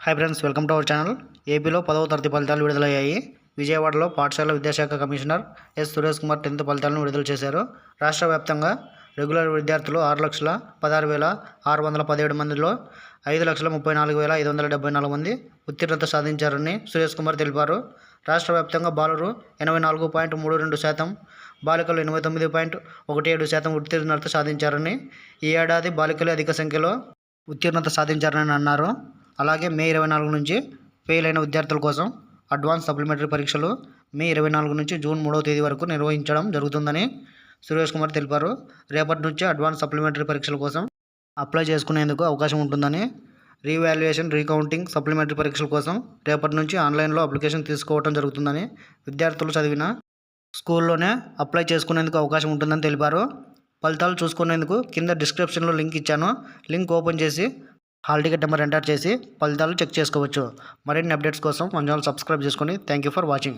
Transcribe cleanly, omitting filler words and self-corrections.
Hi friends, welcome to our channel. ఏపీలో 10వ తరగతి ఫలితాలు విడుదలయ్యాయి. విజయవాడలో పాఠశాల విద్యాశాఖ commissioner S Suresh Kumar 10th ఫలితాలను విడుదల చేశారు. రాష్ట్ర వ్యాప్తంగా రెగ్యులర్ విద్యార్థులు 6,16,617 మందిలో 5,34,574 మంది ఉత్తీర్ణత సాధించారని సురేష్ కుమార్ తెలిపారు. రాష్ట్ర వ్యాప్తంగా బాలురు 84.32%, బాలికలు 89.17% ఉత్తీర్ణత సాధించారని, ఈ ఏడాది బాలికలే అధిక సంఖ్యలో ఉత్తీర్ణత సాధించారని అన్నారు. అలాగే మే 24 నుంచి ఫెయిల్ అయిన విద్యార్థుల కోసం అడ్వాన్స్ సప్లిమెంటరీ పరీక్షలు మే 24 నుంచి జూన్ 3వ తేదీ వరకు నిర్వహించడం జరుగుతుందని సురేష్ కుమార్ తెలిపారు. రేపటి నుంచి అడ్వాన్స్ సప్లిమెంటరీ పరీక్షల కోసం అప్లై చేసుకునేందుకు అవకాశం ఉంటుందని, రీవాల్యుయేషన్, రీకౌంటింగ్ సప్లిమెంటరీ పరీక్షల కోసం రేపటి నుంచి ఆన్లైన్లో అప్లికేషన్ తీసుకోవడం జరుగుతుందని, విద్యార్థులు చదివిన స్కూల్లోనే అప్లై చేసుకునేందుకు అవకాశం ఉంటుందని తెలిపారు. ఫలితాలు చూసుకునేందుకు కింద డిస్క్రిప్షన్లో లింక్ ఇచ్చాను. లింక్ ఓపెన్ చేసి హాల్ టికెట్ నెంబర్ ఎంటర్ చేసి ఫలితాలు చెక్ చేసుకోవచ్చు. మరిన్ని అప్డేట్స్ కోసం మన ఛానల్ సబ్స్క్రైబ్ చేసుకొని థ్యాంక్ యూ ఫర్ వాచింగ్.